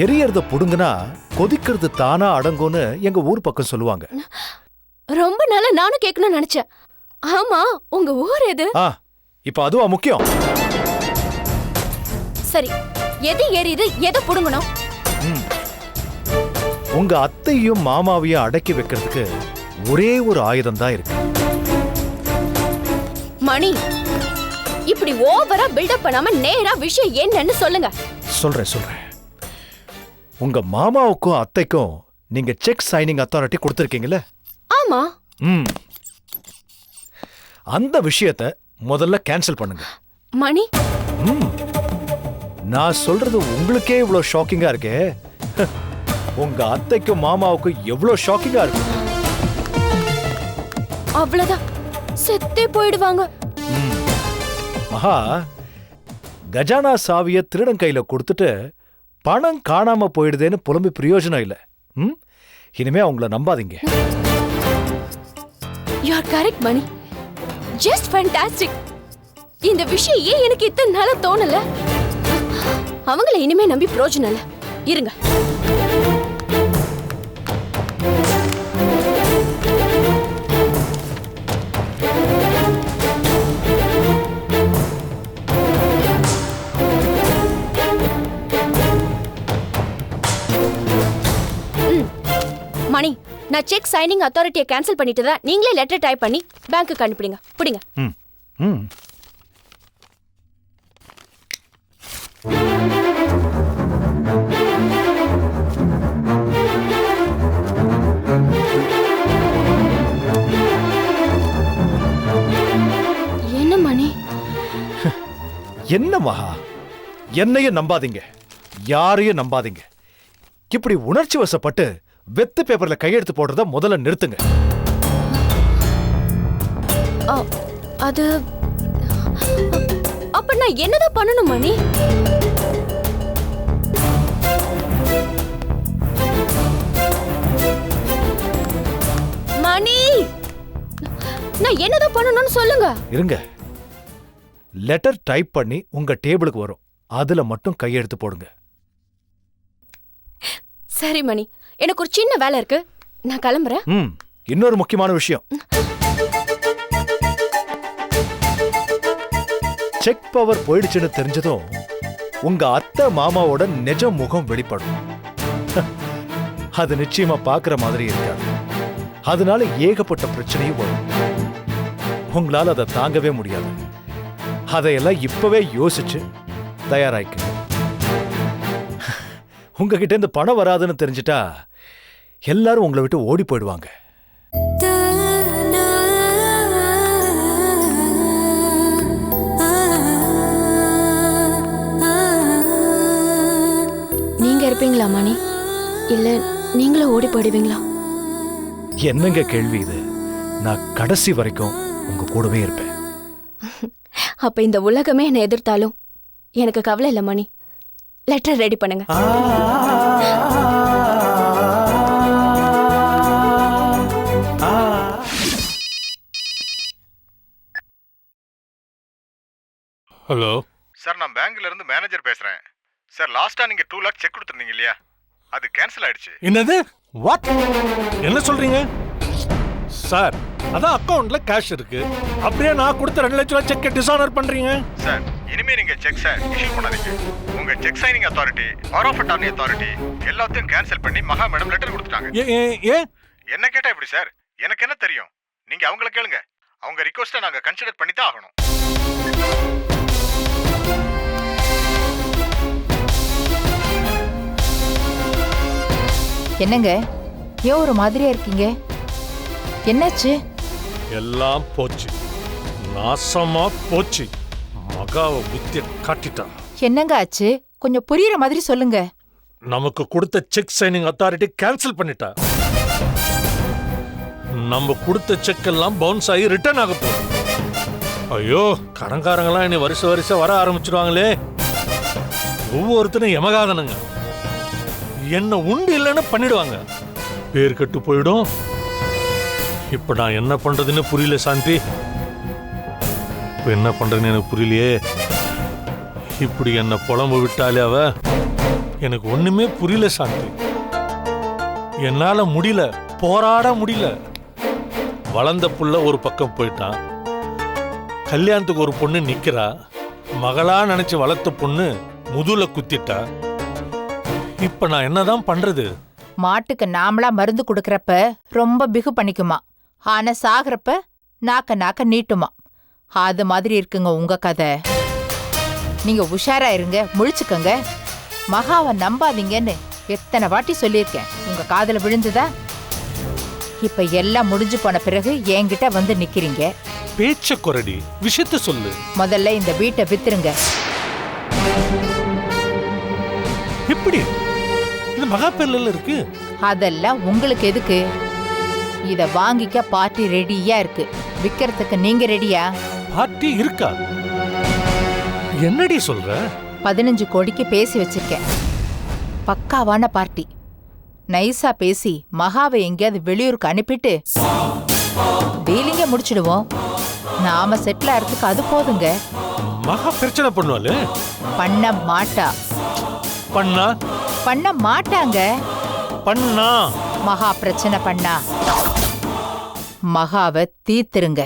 எரியறத புடுங்கனா கொதிக்கிறது தானா அடங்கும்னு எங்க ஊர் பக்கம் சொல்லுவாங்க. ரொம்ப நாளா நானும் கேட்கணும்னு நினைச்சேன். ஆமா, உங்க ஊர் எது? இப்ப அதுவா முக்கியம்? சரி, எது எரியுது, எதை புடுங்கணும்? உங்க அத்தையும் மாமாவையும் அடக்கி வைக்கிறதுக்கு ஒரே ஒரு ஆயுதம் தான் இருக்கு. மணி, இப்படி ஓவரா பில்டப் பண்ணாம நேரா விஷயம் என்னன்னு சொல்லுங்க. சொல்றேன். உங்க மாமாவுக்கும் அத்தைக்கும் நீங்க செக் சைனிங் அத்தாரிட்டி கொடுத்திருக்கீங்கல்ல? ஆமா. அந்த விஷயத்தை முதல்ல கேன்சல் பண்ணுங்க. மணி, நான் சொல்றது உங்களுக்கே இவ்வளவு ஷாக்கிங்கா இருக்கே, உங்க அத்தைக்கும் மாமாவுக்கும் எவ்வளவு ஷாக்கிங்கா இருக்கு. அவ்வளவுதான், செத்தே போயிடுவாங்க. மகா, கஜானா சாவிய திருடன் கையில கொடுத்துட்டு பணம் காணாம போயிடுதேன்னு புலம்பி பிரயோஜனம் இல்ல. இனிமே அவங்கள நம்பாதீங்க. You are correct, money. Just fantastic. இந்த விஷயம் ஏன் எனக்கு இத்தனை நாளா தோணல? அவங்கள இனிமே நம்பி பிரயோஜனம் இல்ல. இருங்க. மணி, நான் செக் சைனிங் அத்தாரிட்டியை கேன்சல் பண்ணிட்டதா நீங்களே லெட்டர் டைப் பண்ணி பேங்க்குக்கு அனுப்பிடுங்க. புடிங்க. என்ன மணி? என்ன மகா, என்னையும் நம்பாதீங்க, யாரையும் நம்பாதீங்க. இப்படி உணர்ச்சி வசப்பட்டு வெத்து பேப்பர்ல கையெழுத்து போடுறத முதல்ல நிறுத்துங்க. அது அப்ப நான் என்னதான் பண்ணணும் மணி? மணி, நான் என்னதான் பண்ணணும்னு சொல்லுங்க. இருங்க, லெட்டர் டைப் பண்ணி உங்க டேபிளுக்கு வரும், அதுல மட்டும் கையெழுத்து போடுங்க. சரி மணி, எனக்கு ஒரு சின்ன வேலை இருக்கு, நான் கிளம்புறேன். இன்னொரு முக்கியமான விஷயம், செக் பவர் போயிடுச்சுன்னு தெரிஞ்சதும் உங்க அத்தை மாமாவோட நிஜ முகம் வெளிப்படும். அது நிச்சயமா பாக்குற மாதிரி இருக்காது. அதனால ஏகப்பட்ட பிரச்சனையும் வரும். உங்களால அதை தாங்கவே முடியாது. அதையெல்லாம் இப்பவே யோசிச்சு தயாராயிக்க. உங்ககிட்ட இருந்து பணம் வராதுன்னு தெரிஞ்சிட்டா எல்லாரும் உங்களை விட்டு ஓடி போயிடுவாங்க. நீங்க இருப்பீங்களா மணி, இல்ல நீங்களும் ஓடி போயிடுவீங்களா? என்னங்க கேள்வி இது? நான் கடைசி வரைக்கும் உங்க கூடவே இருப்பேன். அப்ப இந்த உலகமே என்னை எதிர்த்தாலும் எனக்கு கவலை இல்ல மணி. லெட்டர் ரெடி பண்ணுங்க. ஹலோ சார், நான் பேங்க்ல இருந்து மேனேஜர் பேசுறேன். சார், லாஸ்டா நீங்க 2 lakhs செக் கொடுத்துருந்தீங்க இல்லையா, அது கேன்சல் ஆயிடுச்சு. என்னது? வாட்? என்ன சொல்றீங்க சார்? அதான் அக்கவுண்ட்ல கேஷ் இருக்கு, அப்படியே நான் கொடுத்த 2 லட்சம் ரூபாய் செக் டிஸ்ஆனர் பண்றீங்க. சார், இனிமே நீங்க செக்ஸை இஷ்யூ பண்ணாதீங்க. உங்க cheque signing authority, power of attorney authority எல்லாத்தையும் கேன்சல் பண்ணி மகா மேடம் லெட்டர் கொடுத்துட்டாங்க. ஏன் என்ன கேட்டா எப்படி சார்? எனக்கு என்ன தெரியும்? நீங்க அவங்கள கேளுங்க. அவங்க ரிக்வெஸ்ட்டை நாங்க கன்சிடர் பண்ணி தான் ஆகணும். என்னங்க, ஏன் ஒரு மாதிரியா இருக்கீங்க? என்னாச்சு? எல்லாம் போச்சு, நாசமா போச்சு. மகாவை புத்திய காட்டிட்டா. என்னங்க ஆச்சு? கொஞ்சம் புரியுற மாதிரி சொல்லுங்க. நமக்கு கொடுத்த செக் சைனிங் அத்தாரிட்டி கேன்சல் பண்ணிட்டா. நம்ம கொடுத்த செக் எல்லாம் பவுன்ஸ் ஆகி ரிட்டர்ன் ஆக போகுது. ஐயோ, கடன்காரங்களாம் இனி வருஷம் வர ஆரம்பிச்சிருவாங்களே. ஒவ்வொருத்தரும் யமகாதனுங்க. என்ன உண்டு இல்லைன்னு பண்ணிடுவாங்க, பேர் கட்டு போயிடும். இப்ப நான் என்ன பண்றதுன்னு புரியல சாந்தி. இப்ப என்ன பண்றதுன்னு எனக்கு புரியலையே. இப்படி என்ன புலம்பு விட்டாலே அவ. எனக்கு ஒண்ணுமே புரியல சாந்தி. என்னால முடியல, போராட முடியல. வளர்ந்த புள்ள ஒரு பக்கம் போயிட்டான், கல்யாணத்துக்கு ஒரு பொண்ணு நிக்கிறா, மகளா நினைச்சு வளர்த்த பொண்ணு முதுல குத்திட்டா. இப்ப நான் என்னதான் பண்றது? மாட்டுக்கு நாமளா மருந்து கொடுக்கறப்ப ரொம்ப பிகு பண்ணிக்குமா, ஆனா சாகிறப்ப நாக்க நீட்டுமா. அது மாதிரி இருக்குங்க உங்க கதை. நீங்க உஷாரா இருங்க, முழிச்சுக்கங்க. மகாவை நம்பாதீங்கன்னு எத்தனை வாட்டி சொல்லியிருக்கேன், உங்க காதுல விழுந்துதா? இப்ப எல்லாம் முடிஞ்சு போன பிறகு என்கிட்ட வந்து நிக்கிறீங்க. பேச்ச குரடி, விஷயத்த சொல்லு. முதல்ல இந்த வீட்டை வித்துருங்க. எப்படி? இது மகா பேர்ல இருக்கு. அதெல்லாம் உங்களுக்கு எதுக்கு? இத வாங்கிக்க பார்ட்டி ரெடியா இருக்கு. விக்கிறதுக்கு நீங்க ரெடியா? பார்ட்டி இருக்கா? என்னடி சொல்ற? 15 கோடிக்கு பேசி வச்சிருக்கேன். பக்காவான பார்ட்டி. நைஸா பேசி மகாவை எங்கேயாவது வெளியூருக்கு அனுப்பிட்டு டீலிங்க முடிச்சிடுவோம். நாம செட்டில் ஆகிறதுக்கு அது போதுங்க. மகா பிரச்சனை பண்ணுவாளு? பண்ண மாட்டா. பண்ண மாட்டாங்க. பண்ணா மகா பிரச்சனை பண்ணா மகாவை தீத்துருங்க.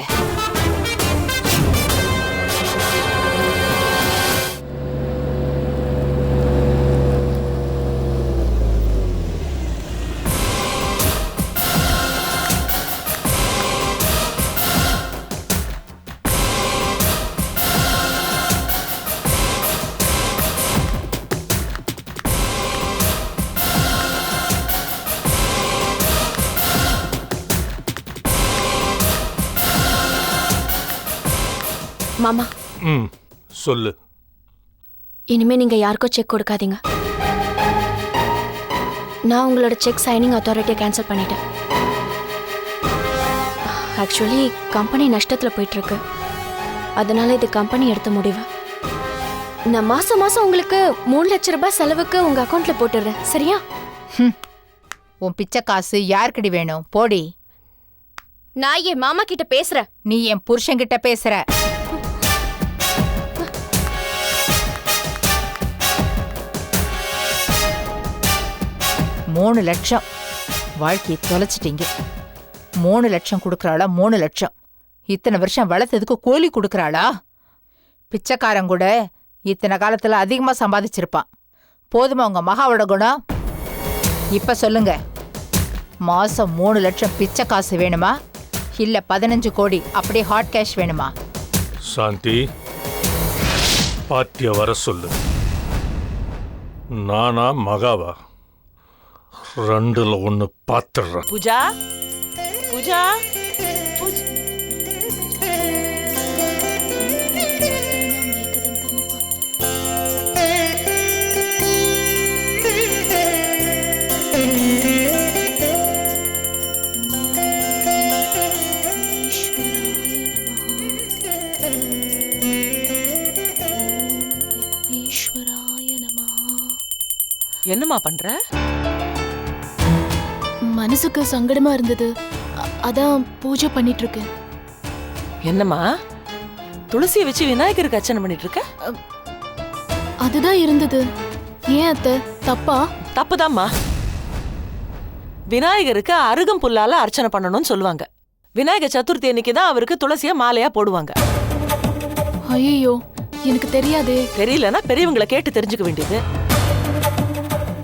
மாமா, சொல்லு. இனிமே நீங்க யாருக்கும் செக் கொடுக்காதீங்க. நான் உங்களோட செக் சைனிங் அத்தாரிட்டியை கேன்சல் பண்ணிட்டேன். ஆக்சுவலி கம்பெனி நஷ்டத்துல போயிட்டு இருக்கு, அதனால இது கம்பெனி எடுத்த முடிவு. நான் மாசம் மாசம் உங்களுக்கு 3 லட்சம் ரூபாய் செலவுக்கு உங்க அக்கௌண்ட்ல போட்டுடுறேன், சரியா? உன் பிச்சை காசு யாருக்கடி வேணும்? போடி. நான் என் மாமா கிட்ட பேசுறேன். நீ என் புருஷன்கிட்ட பேசுற. மூணு லட்சம் வாழ்க்கையை தொலைச்சிட்டீங்க. 3 லட்சம் கொடுக்கறாளா? 3 லட்சம். இத்தனை வருஷம் வளர்த்ததுக்கு கூலி கொடுக்கறாளா? பிச்சைக்காரன் கூட இத்தனை காலத்துல அதிகமா சம்பாதிச்சிருப்பான். போதுமா உங்க மகாவோட குணம்? இப்ப சொல்லுங்க, மாசம் 3 லட்சம் பிச்சை காசு வேணுமா, இல்ல 15 கோடி அப்படியே ஹாட் கேஷ் வேணுமா? சாந்தி, பார்ட்டிய வர சொல்லு. நானா மகாவா? 2ல 1 பாத்துடுறேன். பூஜா, பூஜா, என்னம்மா பண்ற? மனசுக்கு சங்கடமா இருந்தது, அதான் பூஜை பண்ணிட்டு இருக்கேன். என்னம்மா துளசியை வச்சு விநாயகருக்கு அர்ச்சனை பண்ணிட்டு இருக்க? அதுதான் இருந்தது. ஏன் அத்தை, தப்பா? தப்புதாம்மா. விநாயகருக்கு அருகம்புல்லால அர்ச்சனை பண்ணணும்னு சொல்லுவாங்க. விநாயகர் சதுர்த்தி அன்னைக்கு தான் அவருக்கு துளசிய மாலையா போடுவாங்க. ஐயோ, எனக்கு தெரியாதே. தெரியலன்னா பெரியவங்களை கேட்டு தெரிஞ்சுக்க வேண்டியது.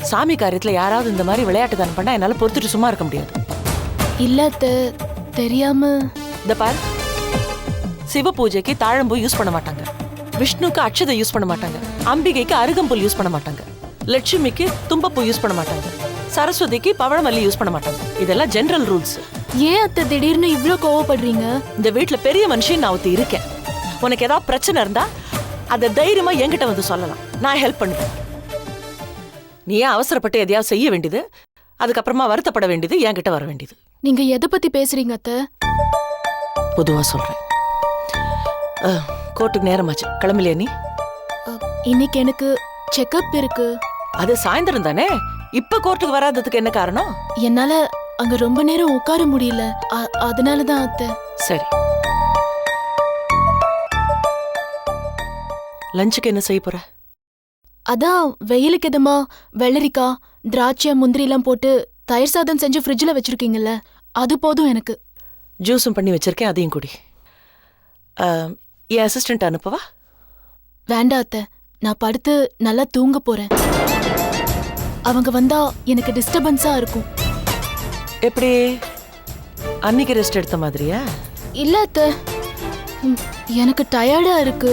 சாமி காரியத்துல யாராவது இந்த மாதிரி விளையாட்டு தான் பண்ணா என்னால பொறுத்துட்டு சும்மா இருக்க முடியாது. இல்ல அத்தை, தெரியாம. இந்த பார், சிவ பூஜைக்கு தாழம்பூ யூஸ் பண்ண மாட்டாங்க, விஷ்ணுக்கு அட்சதை யூஸ் பண்ண மாட்டாங்க, அம்பிகைக்கு அருகம்புல் யூஸ் பண்ண மாட்டாங்க, லட்சுமிக்கு தும்பப்பூ யூஸ் பண்ண மாட்டாங்க, சரஸ்வதிக்கு பவழமல்லி யூஸ் பண்ண மாட்டாங்க. இதெல்லாம் ஜெனரல் ரூல்ஸ். ஏன் அத்தை திடீர்னு இவ்ளோ கோவப்படுறீங்க? இந்த வீட்டுல பெரிய மனுஷன் நான் ஒருத்தி இருக்கேன். உனக்கு ஏதாவது பிரச்சனை இருந்தா அதை தைரியமா என்கிட்ட வந்து சொல்லலாம், நான் ஹெல்ப் பண்ணுவேன். நீ ஏன் அவசரப்பட்டு எதையாவது செய்ய வேண்டியது, அதுக்கப்புறமா வருத்தப்பட வேண்டியது என்கிட்ட வர வேண்டியது. நீங்க எதை பத்தி பேசுறீங்க அத்தை? பொதுவா சொல்றேன். கோர்ட்டுக்கு நேரமாச்சு, கிளம்பலையா நீ? இன்னைக்கு எனக்கு செக்கப் இருக்கு. அது சாயந்தரம் தானே, இப்ப கோர்ட்டுக்கு வராததுக்கு என்ன காரணம்? என்னால அங்க ரொம்ப நேரம் உட்கார முடியல, அதனாலதான் அத்தை. சரி, லஞ்சுக்கு என்ன செய்ய போற? அதான் வெயிலுக்கு எதமா வெள்ளரிக்காய் திராட்சை முந்திரி எல்லாம் போட்டு தயிர் சாதம் செஞ்சு ஃப்ரிட்ஜில் வச்சிருக்கீங்கல்ல, அது போதும் எனக்கு. ஜூஸும் பண்ணி வச்சிருக்கேன், அதையும் குடி. என் அசிஸ்டன்ட் அனுப்பவா? வேண்டாம் அத்தை, நான் படுத்து நல்லா தூங்க போறேன். அவங்க வந்தா எனக்கு டிஸ்டர்பன்ஸா இருக்கும். எப்படி அன்னைக்கு ரெஸ்ட் எடுத்த மாதிரியா? இல்ல அத்தை, எனக்கு டயர்டா இருக்கு.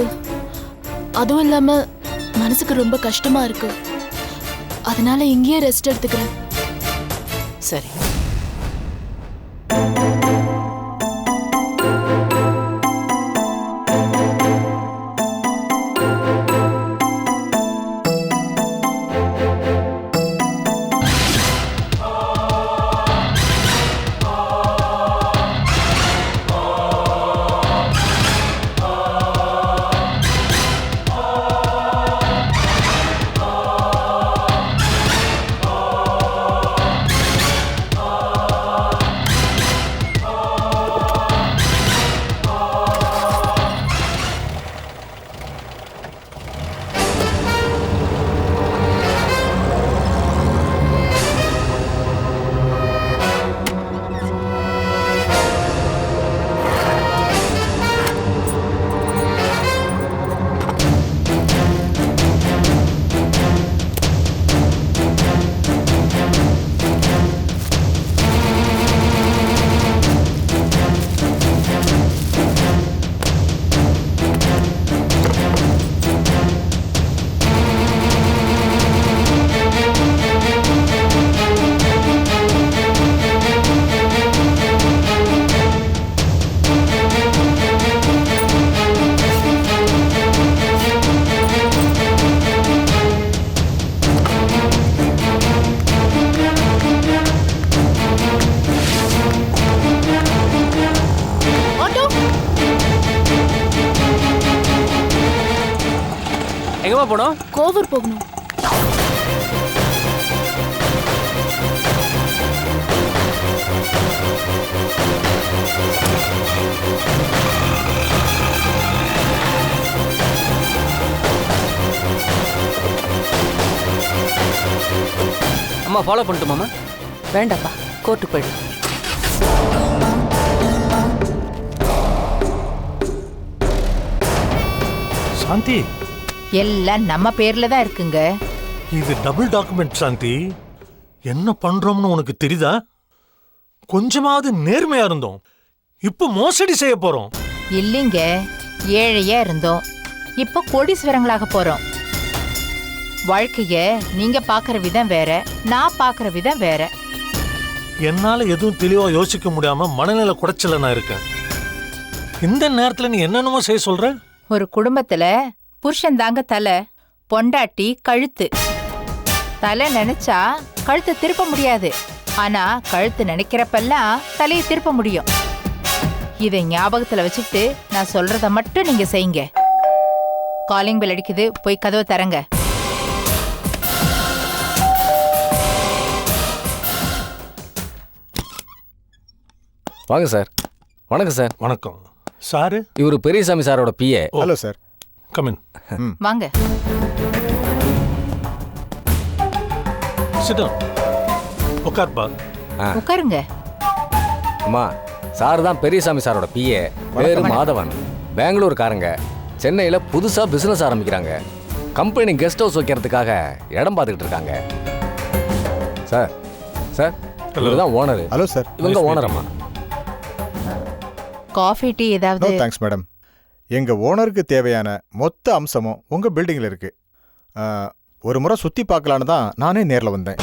அதுவும் இல்லாம மனசுக்கு ரொம்ப கஷ்டமா இருக்கு. அதனால இங்கேயே ரெஸ்ட் எடுத்துக்கிறேன். சரி. எங்கம்மா போனோம்? கோவர் போகணும். அம்மா ஃபாலோ பண்ணட்டுமாம்மா? வேண்டாப்பா, கோர்ட்டுக்கு போயிடு. சாந்தி, எல்லாம் நம்ம பேர்ல தான் இருக்குங்க. இது டபுள் டாக்குமெண்ட் சாந்தி. என்ன பண்றோம்னு உனக்கு தெரியுதா? கொஞ்சமாவது நேர்மையா இருந்தோம், இப்போ மோசடி செய்ய போறோம். இல்லைங்க, ஏழையா இருந்தோம், இப்போ கோடீஸ்வரங்களாக போறோம். வாழ்க்கைய நீங்க பாக்குற விதம் வேற, நான் பாக்குற விதம் வேற. என்னால எதுவும் தெளிவா யோசிக்க முடியாம மனநிலை குடைச்சல நான் இருக்கேன். இந்த நேரத்துல நீ என்னென்னமோ செய்ய சொல்ற? ஒரு குடும்பத்துல புருஷன் தாங்க தலை, பொண்டாட்டி கழுத்து. தலை நினைச்சா கழுத்தை திருப்ப முடியாது, ஆனா கழுத்து நினைக்கிறப்பெல்லாம் தலையை திருப்ப முடியும். இதை ஞாபகத்துல வச்சுட்டு நான் சொல்றத மட்டும் நீங்க செய்யுங்க. காலிங் பெல் அடிக்குது, போய் கதவை தரங்க. வாங்க சார். வணக்கம் சார். வணக்கம் சாரு. இவரு பெரியசாமி சாரோட PA. Hello sir. Come in. வாங்க. Sit down. உட்கார்ப்பா. உட்காருங்க. அம்மா, சார் தான் பெரியசாமி சாரோட பிஏ. பேரு மாதவன். பெங்களூர்காரங்க. சென்னையில புதுசா பிசினஸ் ஆரம்பிக்கிறாங்க. கம்பெனி கெஸ்ட் ஹவுஸ் வைக்கிறதுக்காக இடம் பார்த்துக்கிட்டு இருக்காங்க. சார், சார் இவர்தான் ஓனர். Hello sir. இவங்க ஓனர் அம்மா. காஃபி டீ ஏதாவது? No thanks madam. எங்க ஓனருக்கு தேவையான மொத்த அம்சமும் உங்க பில்டிங்ல இருக்கு. ஒரு முறை சுத்தி பார்க்கலான்னு தான் நானே நேர்ல வந்தேன்.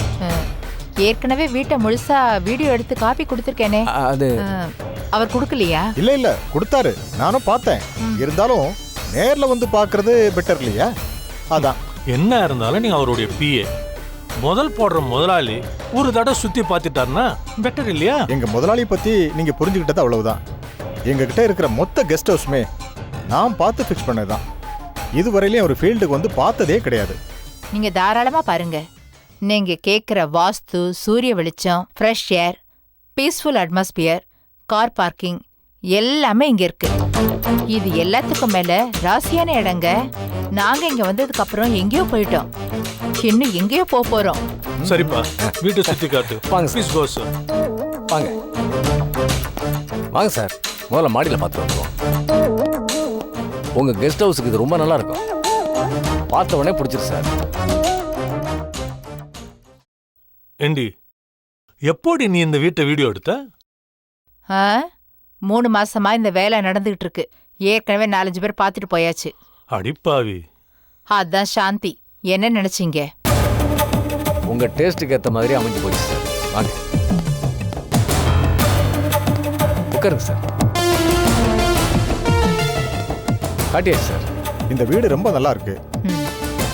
ஏற்கனவே வீட்டை முழுசா வீடியோ எடுத்து காப்பி கொடுத்துருக்கேனே. அது அவர் கொடுக்கலையா? இல்ல இல்ல, கொடுத்தாரு, நானும் பார்த்தேன். இருந்தாலும் நேர்ல வந்து பார்க்கறது பெட்டர் இல்லையா? அதான். என்ன இருந்தாலும் நீ அவருடைய பிஏ. முதல் போடுற முதலாளி ஒரு தடவை சுத்தி பார்த்துட்டாருன்னா பெட்டர் இல்லையா? எங்க முதலாளி பத்தி நீங்க புரிஞ்சுக்கிட்டது அவ்வளவுதான். எங்க கிட்ட இருக்கிற மொத்த கெஸ்ட் ஹவுஸ்மே நான் பார்த்து ஃபிக்ஸ் பண்ணதுதான். இதுவரையிலையும் ஒரு ஃபீல்டுக்கு வந்து பார்த்ததே கிடையாது. நீங்க தாராளமா பாருங்க. நீங்க கேட்குற வாஸ்து, சூரிய வெளிச்சம், fresh air, peaceful atmosphere, car parking எல்லாமே இங்க இருக்கு. இது எல்லாத்துக்கும் மேல ராசியான இடங்க. நாங்க இங்க வந்ததுக்கு அப்புறம் எங்கேயோ போயிட்டோம், இன்னும் எங்கேயோ போறோம். சரிப்பா, வீட்டை சுத்தி காட்டு. வாங்க சார். Please go sir. வாங்க வாங்க சார், முதல்ல மாடியில் பார்த்து வந்துடுவோம். உங்க கெஸ்ட் ஹவுஸுக்கு இது ரொம்ப நல்லா இருக்கும், பார்த்த உடனே பிடிச்சிரு சார். ஏண்டி, எப்போடி நீ இந்த வீட்டை வீடியோ எடுத்த? 3 மாசமா இந்த வேலை நடந்துகிட்டு இருக்கு. ஏற்கனவே 4-5 பேர் பார்த்துட்டு போயாச்சு. அடிப்பாவி. அதான் சாந்தி. என்ன நினைச்சீங்க? உங்க டேஸ்ட்டுக்கு ஏற்ற மாதிரி அமைஞ்சு போச்சு சார். வாங்க உட்காருங்க சார். காட்டியாச்சு சார். இந்த வீடு ரொம்ப நல்லா இருக்கு.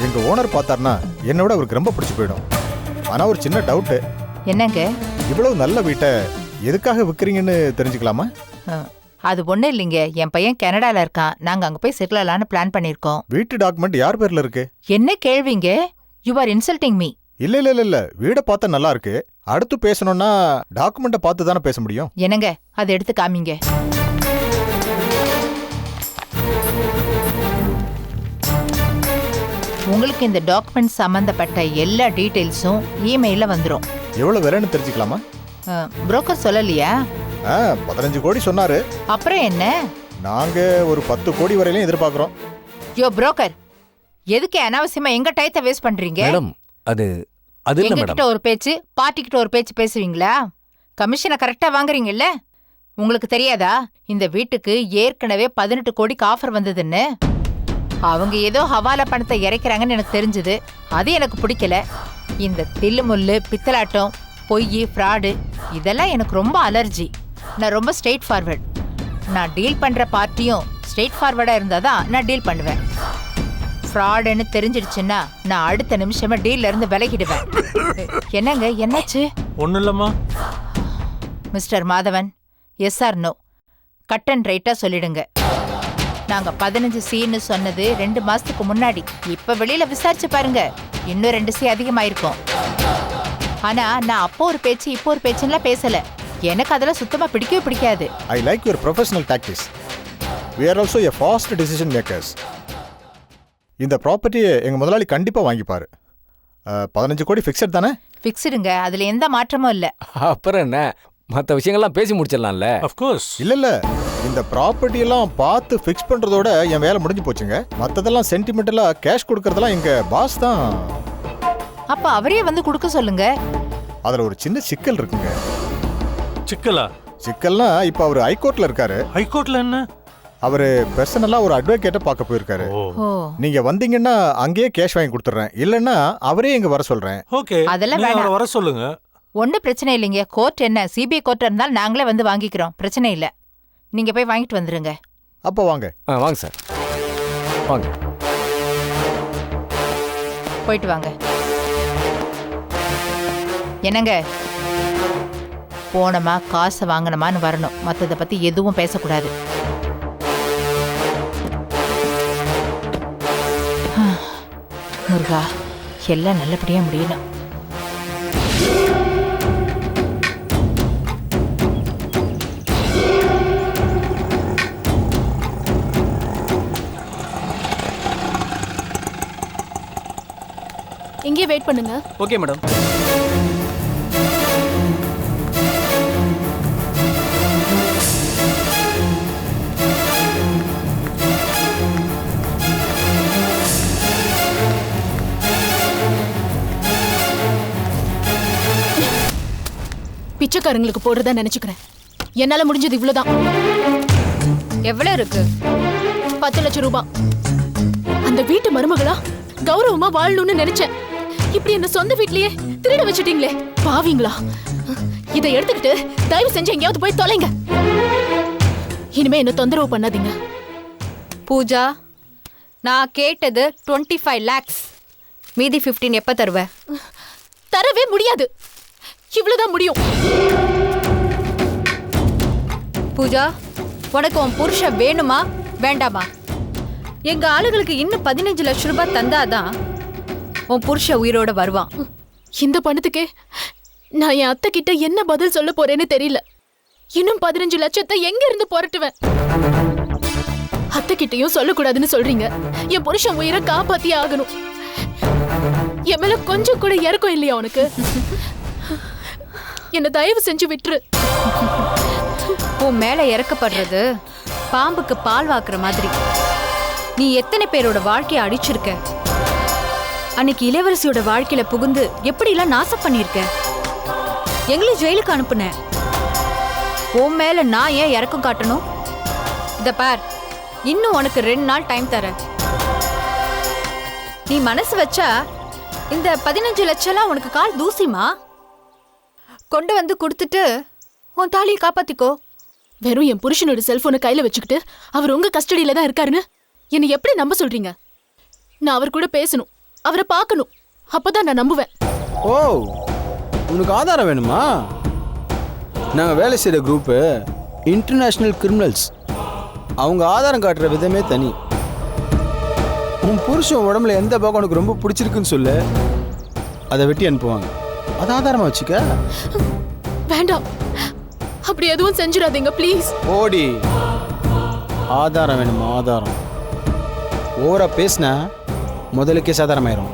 எங்க ஓனர் பார்த்தாருன்னா என்னோட அவருக்கு ரொம்ப பிடிச்சி போயிடும். ஆனா ஒரு சின்ன டவுட்டு. என்னங்க? இவ்வளவு நல்ல வீட்டை எதுக்காக விற்கிறீங்கன்னு தெரிஞ்சுக்கலாமா? அது ஒண்ணும் இல்லைங்க, என் பையன் கனடால இருக்கான். நாங்க அங்க போய் செட்டில் ஆகலான்னு பிளான் பண்ணிருக்கோம். வீட்டு டாக்குமெண்ட் யார் பேர்ல இருக்கு? என்ன கேள்விங்க? You are insulting me. இல்ல இல்ல இல்ல, வீடை பார்த்தா நல்லா இருக்கு. அடுத்து பேசணும்னா டாக்குமெண்ட்டை பார்த்து தானே பேச முடியும். என்னங்க, அதை எடுத்து காமிங்க. உங்களுக்கு இந்த டாக்குமெண்ட் சம்பந்தப்பட்ட எல்லா டீடைல்ஸும் இமெயில வந்துடும். எவ்வளவு விலைன்னு தெரிஞ்சுக்கலாமா? புரோக்கர் சொல்லலையா? 15 கோடி சொன்னாரு. அப்புறம் என்ன? நாங்க ஒரு 10 கோடி வரையிலும் எதிர்பார்க்கிறோம். யோ புரோக்கர், எதுக்கு அனாவசியமா எங்க டயத்தை வேஸ்ட் பண்றீங்க? மேடம், அது இல்ல எங்க கிட்ட மேடம். ஒரு பேச்சு, பார்ட்டி கிட்ட ஒரு பேச்சு பேசுவீங்களா? கமிஷனை கரெக்டா வாங்குறீங்கல்ல? உங்களுக்கு தெரியாதா இந்த வீட்டுக்கு ஏற்கனவே 18 கோடிக்கு ஆஃபர் வந்ததுன்னு? அவங்க ஏதோ ஹவாலா பணத்தை இறைக்கிறாங்கன்னு எனக்கு தெரிஞ்சது. அது எனக்கு பிடிக்கல. இந்த தில்லுமுல்லு, பித்தலாட்டம், பொய், ஃப்ராடு இதெல்லாம் எனக்கு ரொம்ப அலர்ஜி. நான் ரொம்ப ஸ்ட்ரெயிட் ஃபார்வர்ட். நான் டீல் பண்ற பார்ட்டியும் ஸ்ட்ரெயிட் ஃபார்வர்டா இருந்தாதான் நான் டீல் பண்ணுவேன். ஃப்ராடுன்னு தெரிஞ்சிடுச்சுன்னா நான் அடுத்த நிமிஷமே டீல்ல இருந்து விலகிடுவேன். என்னங்க, என்னாச்சு? ஒன்றும் இல்லைம்மா. Mister Madhavan, yes or no, cut and ரைட்டா சொல்லிடுங்க. நாங்க 15C சொன்னது 2 மாசத்துக்கு முன்னாடி. இப்ப வெளியில விசாரிச்சு பாருங்க, இன்னும் 2C அதிகமாயிருக்கும். ஆனா நான் அப்போ ஒரு பேச்சு இப்போ ஒரு பேச்சுலாம் பேசல. எனக்கு அதெல்லாம் சுத்தமா பிடிக்கவே பிடிக்காது. I like your professional டாக்டிஸ். we are also a fast decision makers. இந்த ப்ராப்பர்ட்டியை எங்க முதலாளி கண்டிப்பா வாங்கிப்பாரு. 15 கோடி ஃபிக்ஸட் தானே? ஃபிக்ஸ்டுங்க, அதுல எந்த மாற்றமும் இல்ல. அப்புறம் என்ன, மற்ற விஷயங்கள்லாம் பேசி முடிச்சிடலாம்ல. அஃப்கோர்ஸ். இல்ல இல்ல, இந்த ப்ராப்பர்ட்டி எல்லாம் பார்த்து ஃபிக்ஸ் பண்றதோட என் வேலை முடிஞ்சு போச்சுங்க. மத்ததெல்லாம் சென்டிமெண்டலா கேஷ் கொடுக்கறதெல்லாம் எங்க பாஸ் தான். அப்ப அவரே வந்து கொடுக்க சொல்லுங்க. அதுல ஒரு சின்ன சிக்கல் இருக்குங்க. சிக்கலா? சிக்கல்னா இப்ப அவர் ஹைகோர்ட்ல இருக்காரு. ஹைகோர்ட்ல என்ன? அவரு பர்சனலா ஒரு அட்வொகேட்டை பார்க்க போயிருக்காரு. ஓ, நீங்க வந்தீங்கன்னா அங்கேயே கேஷ் வாங்கி கொடுத்துறேன், இல்லன்னா அவரே இங்க வர சொல்றேன். ஓகே, அதெல்லாம் நீங்க வேணாம். அவரை வர சொல்லுங்க. ஒன்றும் பிரச்சனை இல்லைங்க. கோர்ட் என்ன, சிபிஐ கோர்ட் இருந்தாலும் நாங்களே வந்து வாங்கிக்கிறோம், பிரச்சனை இல்லை. நீங்க போய் வாங்கிட்டு வந்துருங்க. அப்போ வாங்க. வாங்க சார், வாங்க. போயிட்டு வாங்க. என்னங்க, போனமா காசை வாங்கினமான்னு வரணும், மற்றதை பத்தி எதுவும் பேசக்கூடாது. முருகா, எல்லாம் நல்லபடியா முடியணும். இங்கே வெயிட் பண்ணுங்க. Okay madam. பிச்சைக்காரங்களுக்கு போடுறதா நினைச்சுக்கிறேன். என்னால முடிஞ்சது இவ்வளவுதான். எவ்வளவு இருக்கு? 10 லட்சம் ரூபாய். அந்த வீட்டு மருமகளா கௌரவமா வாழணும்னு நினைச்சேன். இப்படி என்ன சொந்த வீட்லயே திருட வச்சுட்டீங்களே, பாவீங்களா? இதை எடுத்துக்கிட்டு தயவு செஞ்சு எங்கேயாவது போய் தொலைங்க. இனிமே என்ன தொந்தரவு பண்ணாதீங்க. பூஜா, நான் கேட்டது 25 lakhs. மீதி 15 எப்ப தருவ? தரவே முடியாது. இவ்வளவுதான் முடியும். பூஜா, உனக்கு உன் புருஷன் வேணுமா வேண்டாமா? எங்க ஆளுகளுக்கு இன்னும் 15 லட்சம் ரூபாய் தந்தாதான் உன் புருஷன் உயிரோட வருவான். இந்த பணத்துக்கே நான் என் அத்தை கிட்ட என்ன பதில் சொல்ல போறேன்னு தெரியல. இன்னும் 15 லட்சத்தை எங்க இருந்து புரட்டுவேன்? அத்தை கிட்டயும் சொல்லக்கூடாதுன்னு சொல்றீங்க. என் புருஷன் உயிரை காப்பாத்தியே ஆகணும். என் மேல கொஞ்சம் கூட இறக்கம் இல்லையா உனக்கு? என்ன தயவு செஞ்சு விட்டுரு. உன் மேல இறக்கப்படுறது பாம்புக்கு பால் வாக்குற மாதிரி. நீ எத்தனை பேரோட வாழ்க்கையை அடிச்சிருக்க. அன்னைக்கு இளவரசியோட வாழ்க்கையில புகுந்து எப்படி எல்லாம் நாசம் பண்ணிருக்க. எங்களையும் ஜெயிலுக்கு அனுப்புன. உன் மேல நான் ஏன் இறக்கம் காட்டணும்? இத பார், இன்னும் உனக்கு 2 நாள் டைம் தரேன். நீ மனசு வச்சா இந்த 15 லட்சம்லாம் உனக்கு கால் தூசிமா. கொண்டு வந்து கொடுத்துட்டு உன் தாலியை காப்பாத்திக்கோ. வெறும் என் புருஷனோட செல்போனை கையில வச்சுக்கிட்டு அவர் உங்க கஸ்டடியில தான் இருக்காருன்னு என்னை எப்படி நம்ப சொல்றீங்க? நான் அவர் கூட பேசணும், அவரை பார்க்கணும். அப்பதான் நான் நம்புவேன். ஓ, உனக்கு ஆதாரம் வேணுமா? நாங்கள் வேலை செய்கிற குரூப்பு இன்டர்நேஷ்னல் கிரிமினல்ஸ். அவங்க ஆதாரம் காட்டுற விதமே தனி. உன் புருஷன் உடம்புல எந்த பாகம் உனக்கு ரொம்ப பிடிச்சிருக்குன்னு சொல்லு, அதை வெட்டி அனுப்புவாங்க. அதை ஆதாரமாக வச்சுக்க. வேண்டாம், அப்படி எதுவும் செஞ்சிடாதீங்க ப்ளீஸ். ஓடி, ஆதாரம் வேணுமா? ஆதாரம் ஓவரா பேசினா முதல்ல கேஸ் ஆதாரமாயிரும்.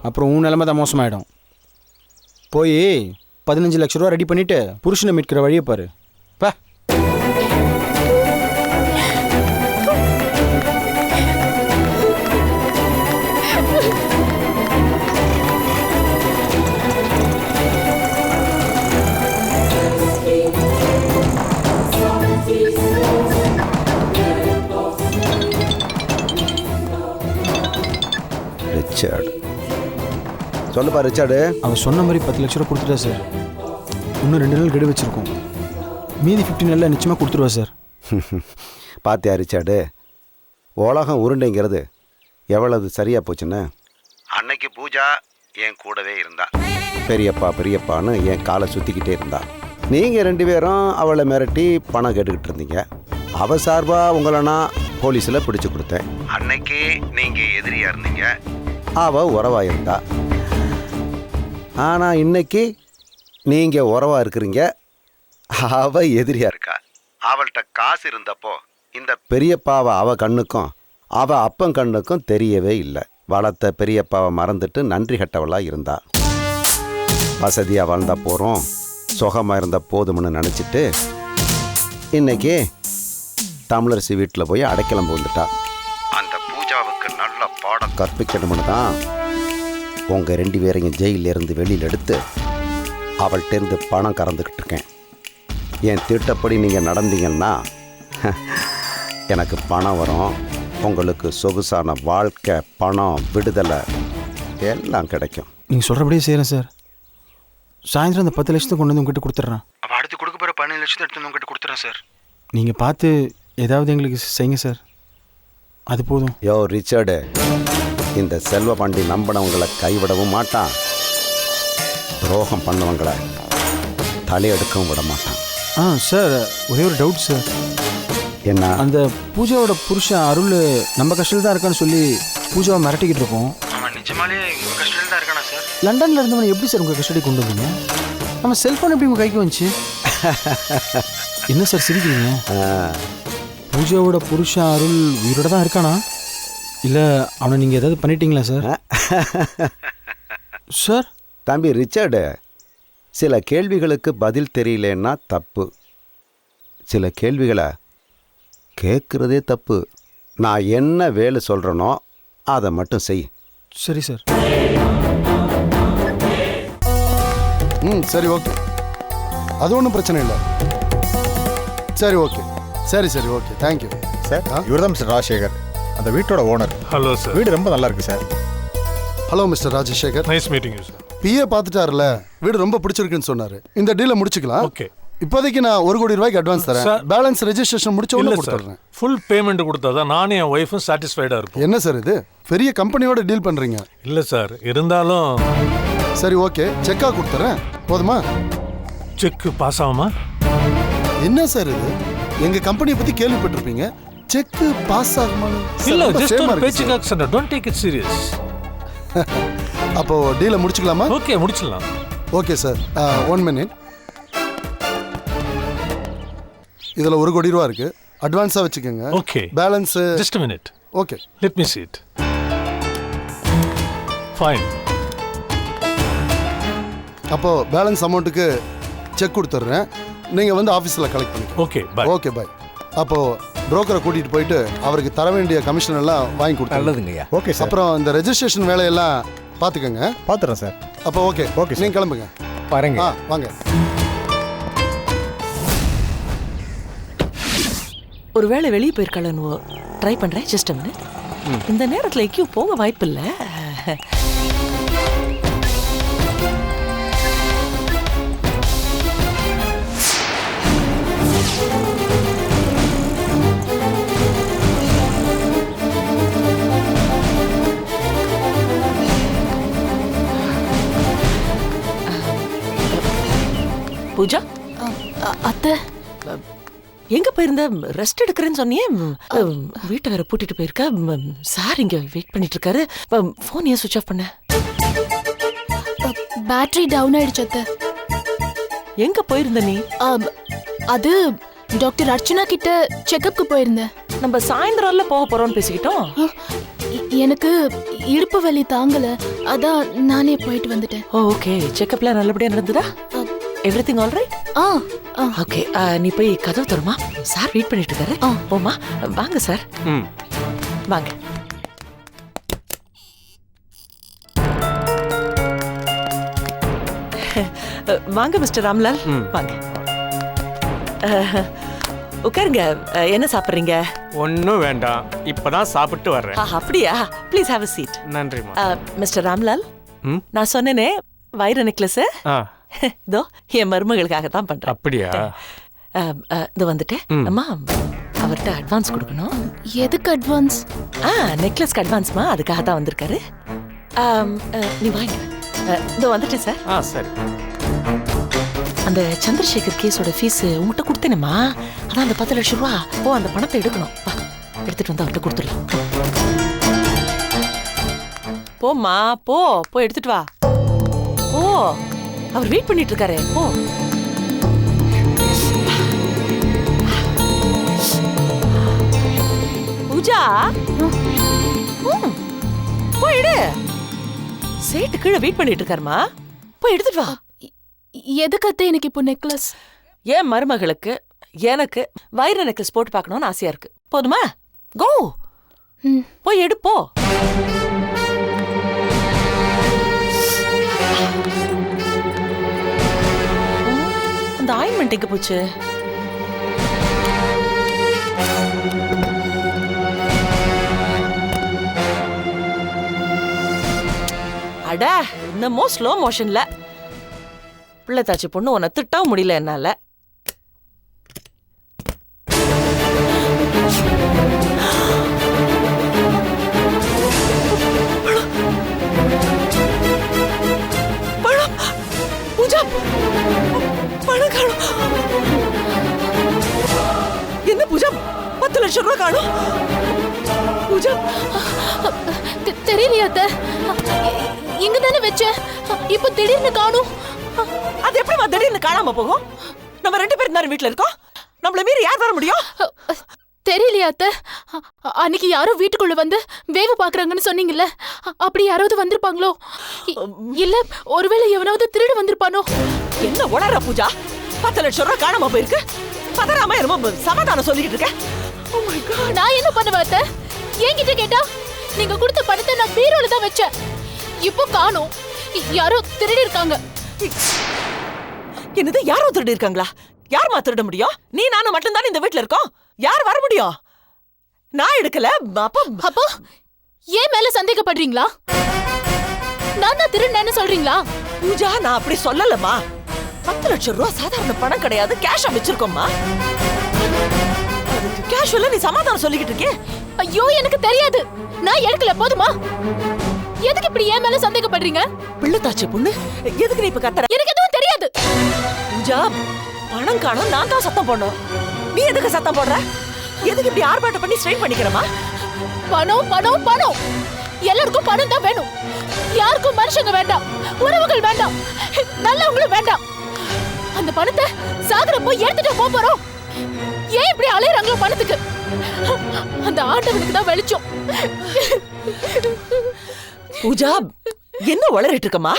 அப்புறம் உன் நிலைமை தான் மோசமாயிடும். போய் 15 லட்ச ரூபா ரெடி பண்ணிட்டு புருஷனை மீட்கிற வழியை பாரு. பா. ரிச்சர்டு, சொல்லுப்பா ரிச்சர்டு. அவன் சொன்ன மாதிரி 10 லட்ச ரூபா கொடுத்துட்டா சார். இன்னும் 2 நாள் கெடு வச்சிருக்கோம். மீதி 15 நாளில் நிச்சயமாக கொடுத்துருவா சார். பாத்தியா ரிச்சர்டு, உலகம் உருண்டைங்கிறது எவ்வளவு சரியா போச்சுன்னு. அன்னைக்கு பூஜா என் கூடவே இருந்தா. பெரியப்பா பெரியப்பான்னு என் காலை சுற்றிக்கிட்டே இருந்தா. நீங்கள் 2 பேரும் அவளை மிரட்டி பணம் கேட்டுக்கிட்டு இருந்தீங்க. அவ சார்பாக உங்களை நான் போலீஸில் பிடிச்சி கொடுத்தேன். அன்னைக்கு நீங்கள் எதிரியாக இருந்தீங்க, அவள் உறவாக இருந்தா. ஆனால் இன்னைக்கு நீங்கள் உறவாக இருக்கிறீங்க, அவள் எதிரியாக இருக்கா. அவள்கிட்ட காசு இருந்தப்போ இந்த பெரியப்பாவை அவள் கண்ணுக்கும் அவள் அப்பன் கண்ணுக்கும் தெரியவே இல்லை. வளர்த்த பெரியப்பாவை மறந்துட்டு நன்றி கட்டவளாக இருந்தா. வசதியாக வாழ்ந்தா போகிறோம், சுகமாக இருந்தால் போதும்னு நினச்சிட்டு இன்னைக்கு தமிழரசி வீட்டில் போய் அடைக்கலம் வந்துட்டா. அந்த பூஜாவுக்கு நல்ல பாடம் கற்பிக்கணும்னு தான் உங்கள் 2 பேரையும் ஜெயிலிருந்து வெளியில் எடுத்து அவள்கிட்டேருந்து பணம் கறந்துக்கிட்டு இருக்கேன். என் திட்டப்படி நீங்கள் நடந்தீங்கன்னா எனக்கு பணம் வரும். உங்களுக்கு சொகுசான வாழ்க்கை, பணம், விடுதலை எல்லாம் கிடைக்கும். நீங்கள் சொல்கிறபடியே செய்கிறேன் சார். சாயந்தரம் அந்த 10 லட்சத்தை கொண்டு வந்து உங்ககிட்ட கொடுத்துட்றேன். அவள் அடுத்து கொடுக்க போகிற 15 லட்சத்தை எடுத்து வந்து உங்ககிட்ட கொடுத்துட்றேன் சார். நீங்கள் பார்த்து ஏதாவது எங்களுக்கு செய்யுங்க சார், அது போதும். யோ ரிச்சர்டு, இந்த செல்வ பாண்டி நம்பினவங்களை கைவிடவும் மாட்டான், துரோகம் பண்ணவங்களை தலையெடுக்கவும் விட மாட்டான். சார், ஒரே ஒரு டவுட் சார். என்ன? அந்த பூஜாவோட புருஷன் அருள் நம்ம கஷ்டத்தில் தான் இருக்கான்னு சொல்லி பூஜாவை மிரட்டிக்கிட்டு இருக்கோம். அவன் நிஜமாலே உங்கள் கஷ்டத்தில் தான் இருக்கானா சார்? லண்டனில் இருந்தவனை எப்படி சார் உங்கள் கஸ்டடி கொண்டு வந்தீங்க? நம்ம செல்ஃபோன் எப்படி உங்கள் கைக்கு வந்துச்சு? என்ன சார் சிரிக்கிறீங்க? பூஜாவோட புருஷன் அருள் உயிரோட தான் இருக்கானா? இல்லை அவனை நீங்கள் ஏதாவது பண்ணிட்டீங்களா சார்? சார், தம்பி ரிச்சர்டு, சில கேள்விகளுக்கு பதில் தெரியலன்னா தப்பு. சில கேள்விகளை கேட்குறதே தப்பு. நான் என்ன வேலை சொல்கிறேனோ அதை மட்டும் செய். சரி சார். சரி, ஓகே, அது ஒன்றும் பிரச்சனை இல்லை. சரி, ஓகே, சரி சரி, ஓகே, தேங்க்யூ சார். இவர் தான் மிஸ்டர் ராஜசேகர், அந்த வீட்டோட ஓனர். Hello sir. வீடு ரொம்ப நல்லா இருக்கு sir. Hello mister Rajasekar. Nice meeting you sir. PA பார்த்துட்டாருல, வீடு ரொம்ப பிடிச்சிருக்குன்னு சொன்னாரு. இந்த டீலை முடிச்சுக்கலாம். ஓகே. இப்போதைக்கு நான் 1 கோடி ரூபாய்க்கு அட்வான்ஸ் தரேன். பேலன்ஸ் ரெஜிஸ்ட்ரேஷன் முடிச்ச உடனே கொடுத்துறேன். ஃபுல் பேமெண்ட் கொடுத்தாதான் நானும் என் ஒய்ஃபும் சாட்டிஸ்ஃபைடாக இருப்போம். என்ன சார் இது, பெரிய கம்பெனியோட டீல் பண்ணுறீங்க? இல்லை சார், இருந்தாலும். சரி, ஓகே, செக்காக கொடுத்துறேன், போதுமா? செக் பாஸ் ஆகுமா? என்ன சார் இது, எங்க கம்பெனியை பத்தி கேள்விப்பட்டிருப்பீங்க, செக் பாஸ் ஆகுமா? இல்ல, ஜஸ்ட் ஒரு பேச்சுக்காக சொன்னேன். Don't take it serious. அப்போ டீலை முடிச்சுக்கலாமா? ஓகே, முடிச்சிடலாம். Okay sir, 1 minute. இதில் 1 கோடி ரூபா இருக்கு, அட்வான்ஸாக வச்சுக்கோங்க. Okay. Balance just a minute. Okay. Let me see it. Fine. அப்போது பேலன்ஸ் அமௌண்ட்டுக்கு செக் கொடுத்துட்றேன், நீங்கள் வந்து ஆஃபீஸில் கலெக்ட் பண்ணிக்கோங்க. Okay bye. Okay bye. அப்போது புரோக்கரை கூட்டிகிட்டு போயிட்டு அவருக்கு தர வேண்டிய கமிஷன் எல்லாம் வாங்கி கொடுத்து. நல்லதுங்கய்யா. Okay sir. அப்புறம் இந்த ரெஜிஸ்ட்ரேஷன் வேலையெல்லாம் பார்த்துக்கோங்க. பார்த்துறேன் சார். அப்போ ஓகே ஓகே நீங்கள் கிளம்புங்க. பாருங்க. வாங்க. ஒருவேளை வெளியே போயிருக்காளன்னு ட்ரை பண்றேன். Just a minute. இந்த நேரத்துல எங்கேயும் போக வாய்ப்பு இல்லை. பூஜா, அத்தை எங்க போயிருந்த? ரெஸ்ட் எடுக்கிறேன்னு சொன்னியே, வீட்டை வேற பூட்டிட்டு போயிருக்க. சார் இங்க வெயிட் பண்ணிட்டு இருக்காரு. போன் ஏன் சுவிட்ச் ஆஃப் பண்ண? பேட்டரி டவுன் ஆயிடுச்சு அத்தை. எங்க போயிருந்த நீ? அது டாக்டர் அர்ச்சனா கிட்ட செக்கப்க்கு போயிருந்தேன். நம்ம சாயந்தரம்ல போக போறோம்னு பேசிக்கிட்டோம். எனக்கு இடுப்பு வலி தாங்கல, அதான் நானே போயிட்டு வந்துட்டேன். ஓகே. செக்கப்ல நல்லபடியா நடந்ததா? Everything all right? ஓகே. நீ போய் கதவு தருமா, சார் வெயிட் பண்ணிட்டு இருக்காரு. போமா. வாங்க சார். வாங்க. வாங்க மிஸ்டர் ராம்லால், வாங்க. உட்காருங்க. என்ன சாப்பிட்றீங்க? ஒன்றும் வேண்டாம், இப்பதான் சாப்பிட்டு வர்றேன். அப்படியா? Please have a seat. நன்றிம்மா. மிஸ்டர் ராம்லால், நான் சொன்னேனே வைர நெக்லஸ், இதோ என் மருமகளுக்காக தான் பண்றேன். அப்படியா? இது வந்துட்டு அம்மா அவர்கிட்ட அட்வான்ஸ் கொடுக்கணும். எதுக்கு அட்வான்ஸ்? நெக்லஸ்க்கு அட்வான்ஸ்மா, அதுக்காக தான் வந்திருக்காரு. நீ வாங்க. இதோ வந்துட்டேன் சார். சரி. அந்த சந்திரசேகர் கேஸோட ஃபீஸ் உங்ககிட்ட கொடுத்தேனேம்மா, அதான் அந்த 10 லட்சம் ரூபா. அந்த பணத்தை எடுக்கணும். வா, எடுத்துட்டு வந்து அவர்கிட்ட கொடுத்துடலாம். போம்மா, போய் எடுத்துட்டு வா. அவர் வெயிட் பண்ணிட்டு இருக்காரு. போ. பூஜா, போயிடு. சேட்டு கீழே வெயிட் பண்ணிட்டு இருக்காருமா, போய் எடுத்துட்டு வா. எதுக்கு அத்தை எனக்கு இப்போ நெக்லஸ்? என் மருமகளுக்கு எனக்கு வைர நெக்லஸ் போட்டு பார்க்கணும்னு ஆசையா இருக்கு. போதுமா? கோ, போய் எடுப்போ. அந்த ஆயின்மெண்ட் எங்க போச்சு? அட, இன்னமும் ஸ்லோ மோஷன்ல. பிள்ளை தாச்சி பொண்ணு உன்னை திட்டவும் முடியல என்னால. பூஜா, பணம் காணும். என்ன பூஜா, 10 லட்சம் ரூபாய் காணும்? பூஜா, தெரியலையா அத்தை, இங்க தானே வச்சேன், இப்போ திடீர்னு காணும். அது எப்படிமா திடீர்னு காணாம போகும்? நம்ம 2 பேரும் தானே வீட்டுல இருக்கோம், நம்மள மீறி யார் வர முடியும்? தெரியலையா அத்தை, அன்னைக்கு யாரோ வீட்டுக்குள்ள வந்து வேவு பாக்குறாங்கன்னு சொன்னீங்கல்ல, அப்படி யாராவது வந்திருப்பாங்களோ? இல்ல ஒருவேளை எவனாவது திருடு வந்திருப்பானோ? என்ன உணர பூஜா, 10 லட்சம் ரூபாய் காணாம போயிருக்கு. பதறாம ரொம்ப சமாதானம் சொல்லிட்டு இருக்க. நான் என்ன பண்ணுவேன் அத்தை? என்கிட்ட கேட்டா நீங்க கொடுத்த பணத்தை நான் பீரோல தான் வச்சேன், இப்போ காணோம். யாரோ திருடி இருக்காங்க. என்னது, யாரோ திருடி இருக்காங்களா? யாருமா திருட முடியும்? நீ நானும் மட்டும் தானே இந்த வீட்டுல இருக்கோம், யார் வர முடியும்? நான் எடுக்கல. அப்போ ஏன் மேல சந்தேகப்படுறீங்களா? நான் தான் திருடனேன்னு சொல்றீங்களா? பூஜா, நான் அப்படி சொல்லலமா. 10 லட்சம் ரூபாய் சாதாரண பணம் கிடையாது, கேஷா வச்சிருக்கோம்மா. கேஷுவலா நீ சமாதானம் சொல்லிக்கிட்டு இருக்கே. ஐயோ, எனக்கு தெரியாது, நான் எடுக்கல. போதுமா? எதுக்கு இப்படி ஏன் மேல சந்தேகப்படுறீங்க? பிள்ளை தாச்சி பொண்ணு, எதுக்கு நீ இப்ப கத்துற? எனக்கு எதுவும் தெரியாது. பூஜா, பணம் காணும், நான் தான் சத்தம் போடணும். நீ எதுக்கு சத்தம் போடுற? எதுக்கு இப்படி ஆர்ப்பாட்டம் பண்ணி ஸ்ட்ரெயின் பண்ணிக்கிறமா? பணம் பணம் பணம், எல்லாருக்கும் பணம் தான் வேணும். யாருக்கும் மனுஷங்க வேண்டாம், உறவுகள் வேண்டாம், நல்லவங்களும் வேண்டாம். அந்த பணத்தை சாகரப்போ எடுத்துட்டு போறோம். ஏன் இப்படி அலையறாங்களோ பணத்துக்கு? அந்த ஆண்டவனுக்கு தான் வெளிச்சம். பூஜா, என்ன உளறிட்டு இருக்கமா?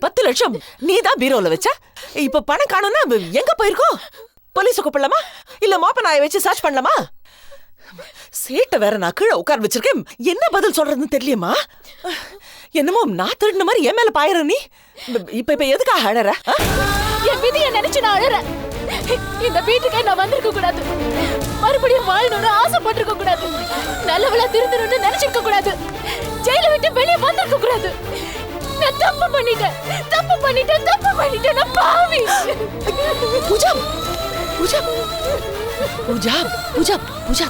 10 லட்சம் நீ தான் பீரோல வச்ச. இப்ப பணம் காணோம்னா எங்க போயிருக்கோம்? போலீஸ் கூப்பிடலாமா? இல்ல மோப்ப நாயை வச்சு சர்ச் பண்ணலாமா? சீட்டை வேற நான் கீழே உட்கார வச்சிருக்கேன். என்ன பதில் சொல்றதுன்னு தெரியலையம்மா. என்னமோ நான் திருடின மாதிரி என் மேல பாயிர நீ. இப்ப எதுக்காக அழற? என் விதியை நினைச்சு நான் அழறேன். இந்த வீட்டுக்கே நான் வந்திருக்க கூடாது. மறுபடியும் வாழணும்னு ஆசைப்பட்டிருக்க கூடாது. நல்லவளா திருந்தணும்னு நினைச்சிருக்க கூடாது. ஜெயில விட்டு வெளியே வந்திருக்க கூடாது. நான் தப்பு பண்ணிட்டேன். நான் பாவி. பூஜா, பூஜா, பூஜா, பூஜா, பூஜா.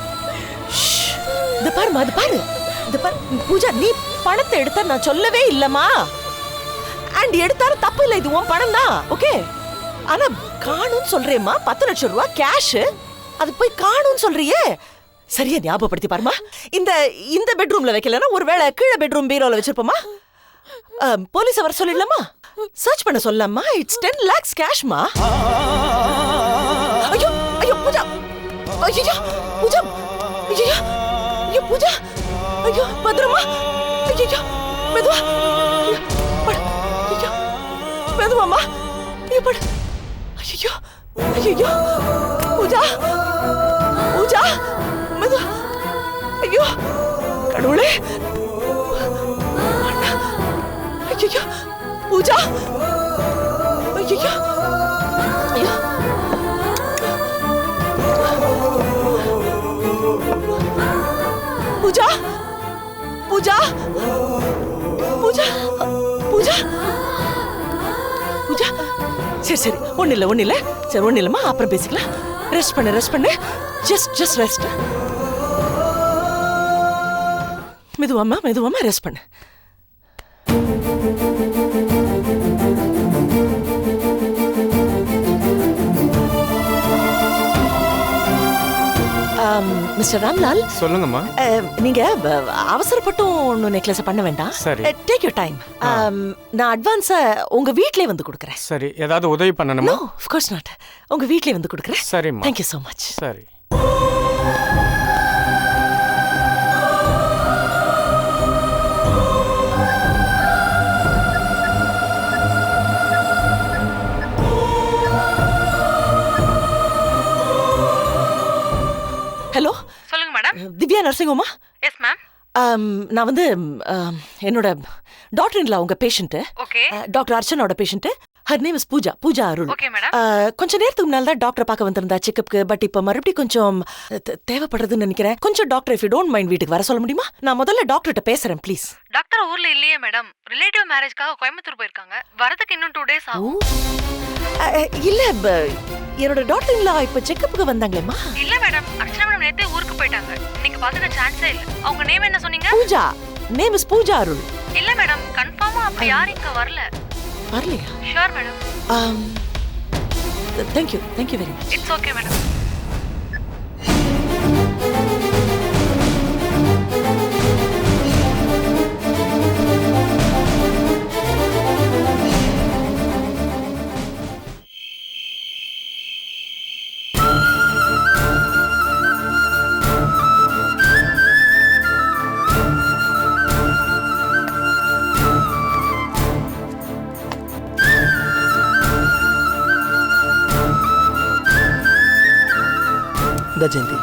இது பாருமா, அது பாரு. இது பாரு பூஜா, நீ பணத்தை எடுத்த நான் சொல்லவே இல்லம்மா. அண்ட் எடுத்தாலும் தப்பு இல்லை, இது உன் பணம் தான். ஓகே, ஆனா காணும்னு சொல்றேம்மா. 10 லட்சம் ரூபாய் கேஷ், அது போய் காணும்னு சொல்றியே. சரியா ஞாபகப்படுத்தி பாருமா. இந்த பெட்ரூம்ல வைக்கலன்னா ஒருவேளை கீழே பெட்ரூம் பீரோல வச்சிருப்போமா? போலீஸ் வர சொல்லிடலாமா? சர்ச் பண்ண சொல்லலாமா? It's 10 lakhs கேஷ்மா. ஐயோ ஐயோ பூஜா, ஐயோ பூஜா, ஐயோ ஐயோ பூஜா, ஐயோ பத்ரமா, ஐயோ மெதுவா, ஐயோ மெதுவாமா, ஐயோ படு, ஐயோ ஐயோ பூஜா, பூஜா மெதுவா, ஐயோ கடவுளே, ஐயோ பூஜா, ஐயோ ஐயோ பூஜா, பூஜா, பூஜா, பூஜா, பூஜா. சரி ஒண்ணு இல்ல சரி, ஒண்ணு இல்லம்மா, அப்புறம் பேசிக்கலாம். ரெஸ்ட் பண்ணு, ஜஸ்ட் ரெஸ்ட். மெதுவாமா ரெஸ்ட் பண்ணு. மிஸ்டர் ராம்லால், சொல்லுங்கம்மா. நீங்க அவசரப்பட்டும் ஒன்னும் நெக்லஸ் பண்ண வேண்டாம். சரி, டேக் யூர் டைம். நான் அட்வான்ஸா உங்க வீட்லயே வந்து கொடுக்குறேன். சரி, ஏதாவது உதவி பண்ணணுமா? No, of course not. உங்க வீட்லயே வந்து கொடுக்குறேன். சரிம்மா. Thank you so much. சரி. ஹலோ, சொல்லுங்க மேடம். திவ்யா நர்சிங் ஹோமா? Yes ma'am. நான் வந்து என்னோட டாக்டர் இன்லா உங்க பேஷண்ட். ஓகே. டாக்டர் அர்ச்சனாவோட patient. Her name is Pooja Arul. Okay madam. கொஞ்ச நேரத்துக்கு முன்னால தான் டாக்டர் பார்க்க வந்திருந்தா செக்கப்க்கு. பட் இப்போ மறுபடியும் கொஞ்சம் தேவைப்படுறதுன்னு நினைக்கிறேன். கொஞ்சம் doctor, if you don't mind, வீட்டுக்கு வர சொல்ல முடியுமா? நான் முதல்ல டாக்டர்கிட்ட பேசுறேன் ப்ளீஸ். டாக்டர் ஊர்ல இல்லையே மேடம். ரிலேட்டிவ் மேரேஜ்க்காக கோயம்புத்தூர் போயிருக்காங்க. வரதுக்கு இன்னும் 2 days ஆகும். இல்ல, என்னோட டாக்டர் இன்லா இப்போ செக்கப்புக்கு வந்தாங்களேம்மா. இல்ல மேடம், அர்ச்சனா மேடம் நேத்தே ஊருக்கு போயிட்டாங்க. நீங்க பாத்துக்க சான்ஸே இல்ல. அவங்க நேம் என்ன சொன்னீங்க? பூஜா. நேம் இஸ் பூஜா அருள். இல்ல மேடம், கன்ஃபார்மா அப்படி யாரும் இங்க வரல. வரலையா? Sure madam. Thank you very much. It's okay madam. இந்த ஜெயந்தி,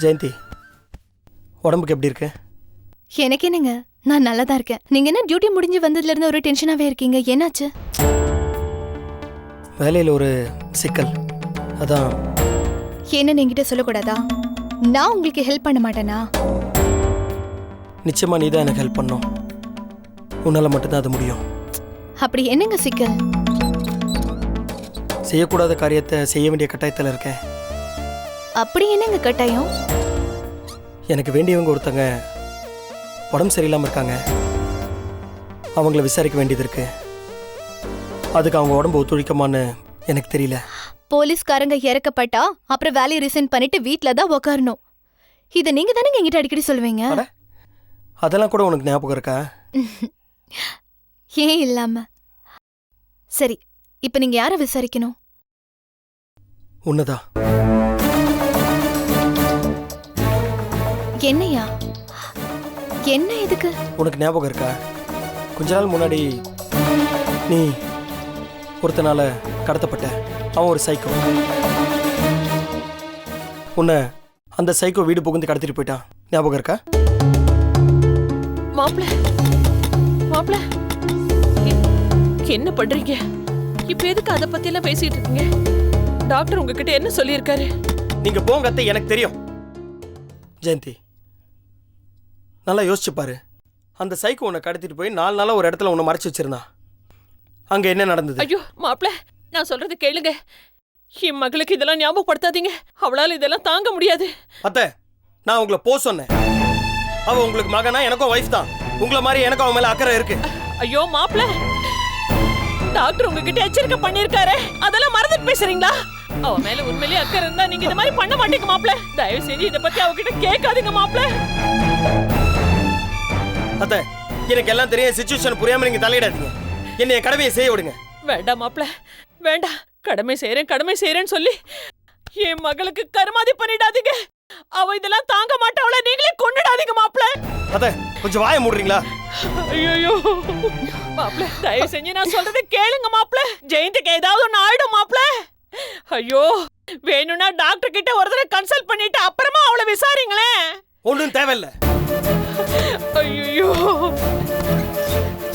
ஜெயந்தி உடம்புக்கு எப்படி இருக்கு? எனக்கு என்னங்க, நான் நல்லா தான் இருக்கேன். நீங்க என்ன டியூட்டி முடிஞ்சு வந்ததுல இருந்து ஒரு டென்ஷனாவே இருக்கீங்க? என்னாச்சு? வேலையில் ஒரு சிக்கல், அதான். என்ன என்கிட்ட சொல்லக்கூடாதா? நான் உங்களுக்கு ஹெல்ப் பண்ண மாட்டேனா? நிச்சயமா நீ தான் எனக்கு ஹெல்ப் பண்ணும். உன்னால மட்டும்தான் அது முடியும். அப்படி என்னங்க சிக்கல்? செய்யக்கூடாத காரியத்தை செய்ய வேண்டிய கட்டாயத்தில் இருக்கேன். அப்படி என்னங்க கட்டாயம்? எனக்கு வேண்டியவங்க ஒருத்தங்க உடம்பு சரியில்லாமல் இருக்காங்க. அவங்கள விசாரிக்க வேண்டியது இருக்கு. அதுக்கு அவங்க உடம்பு ஒத்துழைக்குமான்னு எனக்கு தெரியல. போலீஸ்காரங்க இறக்கப்பட்டா அப்புறம் வேலையை ரிசைன் பண்ணிட்டு வீட்டில் தான் உக்காரணும். இதை நீங்க தானே என்கிட்ட அடிக்கடி சொல்லுவீங்க. அதெல்லாம் கூட உனக்கு ஞாபகம் இருக்கா? ஏன் இல்லாம. சரி, இப்ப நீங்க யாரை விசாரிக்கணும்? உன்னதான். என்னையா? என்ன எதுக்கு? உனக்கு ஞாபகம் இருக்கா? கொஞ்ச நாள் முன்னாடி நீ ஒருத்தனால கடத்தப்பட்ட. அவன் ஒரு சைக்கோ. உன்னை அந்த சைக்கோ வீடு புகுந்து கடத்திட்டு போயிட்டான். ஞாபகம் இருக்கா? மாப்ள மாப்ள என்ன பண்றீங்க? இப்ப எதுக்கு அதை பத்தி எல்லாம் பேசிட்டு இருக்கீங்க? டாக்டர் உங்ககிட்ட என்ன சொல்லியிருக்காரு? நீங்க போங்க அத்தை, எனக்கு தெரியும். ஜெயந்தி, நல்லா யோசிச்சு பாரு. அந்த சைக்கோ உன்னை கடத்திட்டு போய் 4 நாளா ஒரு இடத்துல உன்னை மறைச்சு வச்சிருந்தான். அங்க என்ன நடந்தது? ஐயோ மாப்ள, நான் சொல்றது கேளுங்க. என் மகளுக்கு இதெல்லாம் ஞாபகப்படுத்தாதீங்க. அவளால இதெல்லாம் தாங்க முடியாது. அத்தை, நான் உங்களை போ சொன்னேன். அவ உங்களுக்கு மகனா, எனக்கும் வைஃப் தான். உங்களை மாதிரி எனக்கும் அவன் மேல அக்கறை இருக்கு. ஐயோ மாப்ள, டாக்டர் உங்ககிட்ட எச்சரிக்கை பண்ணிருக்காரு. அதெல்லாம் மறந்துட்டு பேசுறீங்களா? அவ மேல உண்மையிலேயே அக்கறை இருந்தா நீங்க இந்த மாதிரி பண்ண மாட்டீங்க மாப்ள. தயவு செஞ்சு இதை பத்தி அவகிட்ட கேட்காதீங்க மாப்ள. அத்தை, எனக்கு எல்லாம் தெரியும். சிச்சுவேஷன் புரியாம நீங்க தலையிடாதீங்க. என்னைய கடமையை செய்ய விடுங்க. வேண்டாம் மாப்ள, வேண்டாம். கடமை செய்யறேன்னு சொல்லி என் மகளுக்கு கருமாதி பண்ணிடாதீங்க. அவ இதெல்லாம் தாங்க மாட்டவள நீங்களே கொன்னுடாதீங்க மாப்ள. அத்தை, கொஞ்சம் வாயை மூடுறீங்களா? ஐயோ மாப்ள, தயவு செஞ்சு நான் சொல்றதை கேளுங்க மாப்ள. ஜெயந்திக்கு ஏதாவது ஒன்று ஆயிடும் மாப்ள. ஐயோ, வேணும்னா டாக்டர் கிட்ட ஒரு தடவை கன்சல்ட் பண்ணிட்டு அப்புறமா அவளை விசாரிங்களேன். ஒன்றும் தேவையில்ல. ஐயோ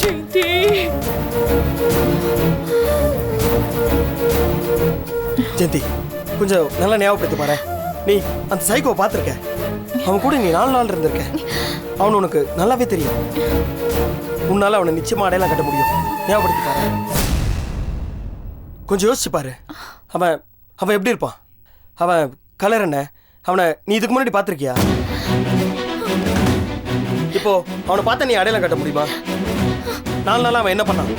ஜெயந்தி, ஜெயந்தி, கொஞ்சம் நல்லா ஞாபகப்படுத்தி பாரு. நீ அந்த சைக்கோவை பார்த்துருக்க. அவன் கூட நீ 4 நாள் இருந்திருக்க. அவனு உனக்கு நல்லாவே தெரியும். உன்னால அவனை நிச்சயமா அடையாளம் கட்ட முடியும். ஞாபகப்படுத்தி பாரு. கொஞ்சம் யோசிச்சு பாரு. அவன் எப்படி இருப்பான்? அவன் கலர் என்ன? அவனை நீ இதுக்கு முன்னாடி பார்த்துருக்கியா? இப்போ அவனை பார்த்தா நீ அடையாளம் கட்ட முடியுமா? 4 நாள் அவன் என்ன பண்ணான்?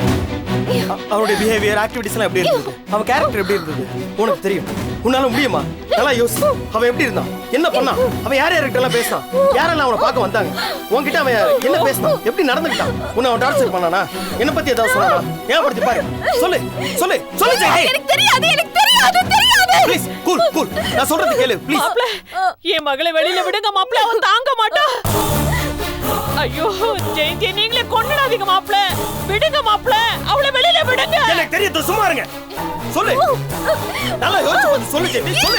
அவனுடைய பிஹேவியர், ஆக்டிவிட்டிஸ் எல்லாம் எப்படி இருந்தது? அவன் கேரக்டர் எப்படி இருந்தது? உனக்கு தெரியும். உன்னால முடியுமா? நல்லா யோசி. அவன் எப்படி இருந்தான்? என்ன பண்ணான்? அவன் யார் யார்கிட்ட எல்லாம் பேசினான்? யாரெல்லாம் அவனை பார்க்க வந்தாங்க? உன்கிட்ட அவன் என்ன பேசினான்? எப்படி நடந்துக்கிட்டான்? உன்னை அவன் டார்ச்சர் பண்ணானா? என்ன பத்தி ஏதாவது சொன்னானா? ஞாபகப்படுத்தி பாரு. சொல்லு சொல்லு சொல்லு ஜெயந்தி. எனக்கு தெரியாது. Please cool. நான் சொல்றது கேளு ப்ளீஸ். மாப்ள, என் மகளை வெளியில விடுங்க மாப்ள. அவன் தாங்க மாட்டான். ஐயோ ஜெயந்தி, நீங்களே கொன்னுடாதீங்க மாப்ள. விடுங்க மாப்ள, அவளை வெளியில விடுங்க. எனக்கு தெரியும், சும்மா இருங்க. சொல்லு. நல்லா யோசிச்சு வந்து சொல்லு ஜெயந்தி, சொல்லு.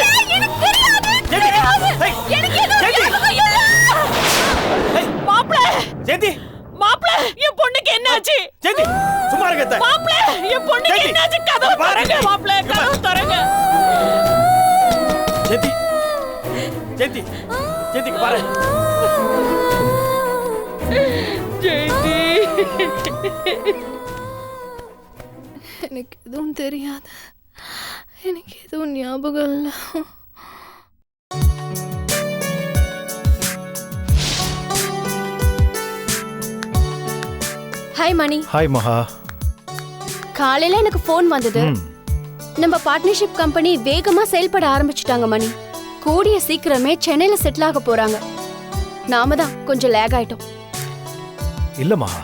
மாப்ள, ஜெயந்தி, மாப்ள, என் பொண்ணுக்கு என்னாச்சு? ஜெயந்தி, சும்மா இருங்க. மாப்ள, என் பொண்ணுக்கு என்னாச்சு? கதவு திறங்க மாப்ள, கதவு திறங்க. ஜெயந்தி பாரு. ஜெயந்தி, எனக்கு எதுவும் தெரியாது. எனக்கு எதுவும் ஞாபகம் இல்லை. ஹாய் மணி. ஹாய் மகா. காலையில எனக்கு ஃபோன் வந்தது. நம்ம பார்ட்னர்ஷிப் கம்பெனி வேகமா செயல்பட ஆரம்பிச்சுட்டாங்க மணி. கூடிய சீக்கிரமே சென்னையில செட்டில் ஆக போறாங்க. நாம தான் கொஞ்சம் லேக் ஆயிட்டோம். இல்ல மகா,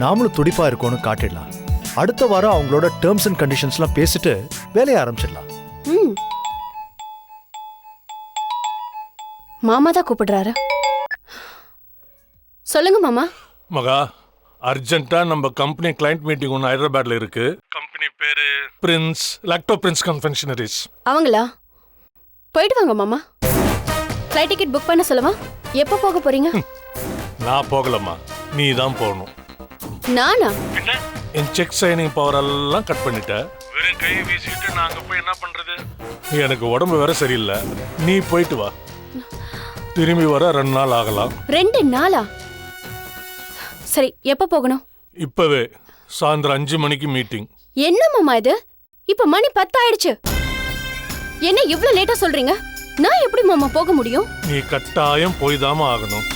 நாமளும் துடிப்பா இருக்கோம்னு காட்டிடலாம். அடுத்த வாரம் அவங்களோட டேர்ம்ஸ் அண்ட் கண்டிஷன்ஸ்லாம் பேசிட்டு வேலையை ஆரம்பிச்சிடலாம். மாமா தான் கூப்பிடுறாரு. சொல்லுங்க மாமா. மகா, அர்ஜென்ட்டா நம்ம கம்பெனி கிளைண்ட் மீட்டிங் ஒன்று ஹைதராபாத்ல இருக்கு. கம்பெனி பேரு பிரின்ஸ் லாக்டோ பிரின்ஸ் கன்ஃபெக்ஷனரிஸ். அவங்களா? போயிட்டு வாங்க மாமா. ஃப்ளைட் டிக்கெட் புக் பண்ண சொல்லவா? எப்போ போக போறீங்க? நான் போகலம்மா, நீ தான் போகணும். நானா? என் செக் சைனிங் பவர் எல்லாம் கட் பண்ணிட்ட. வெறும் கை வீசிட்டு நான் அங்க போய் என்ன பண்றது? எனக்கு உடம்பு வேற சரியில்லை. நீ போயிட்டு வா. திரும்பி வர 2 நாள் ஆகலாம். 2 நாளா? சரி, எப்போ போகணும்? இப்பவே சாயந்தரம் 5 மணிக்கு மீட்டிங். என்ன மாமா இது? இப்ப மணி 10 ஆயிடுச்சு. என்ன இவ்ளோ லேட்டா சொல்றீங்க? நான் எப்படி மாமா போக முடியும்? நீ கட்டாயம் போய்தாமா ஆகணும்.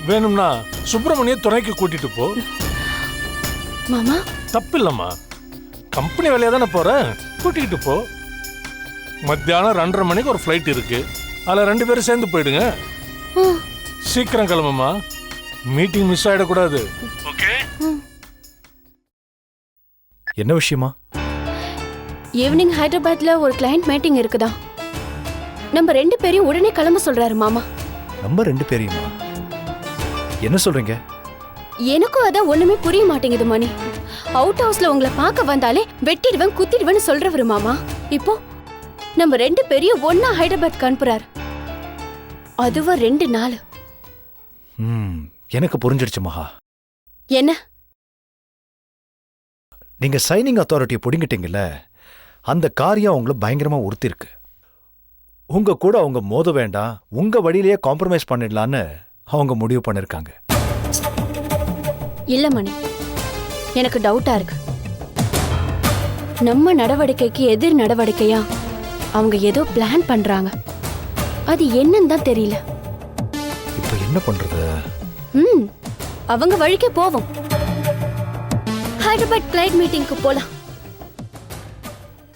வேணும்னா சுப்பிரமணிய துணைக்கு கூட்டிட்டு போ. மாமா தப்பில்லம்மா, கம்பெனி வேலையா தானே போற, கூட்டிகிட்டு போ. மத்தியானம் 2:30 மணிக்கு ஒரு ஃப்ளைட் இருக்கு, அதில் 2 பேரும் சேர்ந்து போயிடுங்க. சீக்கிரம் கிளம்புமா, மீட்டிங் மிஸ் ஆயிடக்கூடாது. ஓகே? என்ன விஷயமா? ஈவினிங் ஹைதராபாத்ல ஒரு கிளையண்ட் மீட்டிங் இருக்குதா. நம்ம 2 பேரையும் உடனே கிளம்ப சொல்றாரு மாமா. நம்ம 2 பேரையுமா? என்ன சொல்றீங்க? எனக்கும் அதான் ஒண்ணுமே புரிய மாட்டேங்குது மணி. அவுட் ஹவுஸ்ல உங்களை பார்க்க வந்தாலே வெட்டிடுவேன் குத்திடுவேன்னு சொல்றவரு மாமா, இப்போ நம்ம 2 பேரையும் ஒன்னா ஹைதராபாத் அனுப்புறாரு. அதுவா 2 நாள். எனக்கு புரிஞ்சிடுச்சு மகா. என்ன? நீங்க சைனிங் அத்தாரிட்டியை பிடிங்கிட்டீங்கல்ல, அந்த காரியம் அவங்கள பயங்கரமா உறுத்திருக்கு. உங்க கூட அவங்க மோத வேண்டாம், உங்க வழியிலேயே காம்ப்ரமைஸ் பண்ணிடலான்னு அவங்க முடிவு பண்ணிருக்காங்க. இல்ல மணி, எனக்கு டவுட்டா இருக்கு. நம்ம நடவடிக்கைக்கு எதிர் நடவடிக்கையா அவங்க ஏதோ பிளான் பண்றாங்க. அது என்னன்னு தான் தெரியல. இப்ப என்ன பண்றது? அவங்க வழிக்கே போவோம். ஹைதராபாத் கிளைண்ட் மீட்டிங்க்கு போலாம்.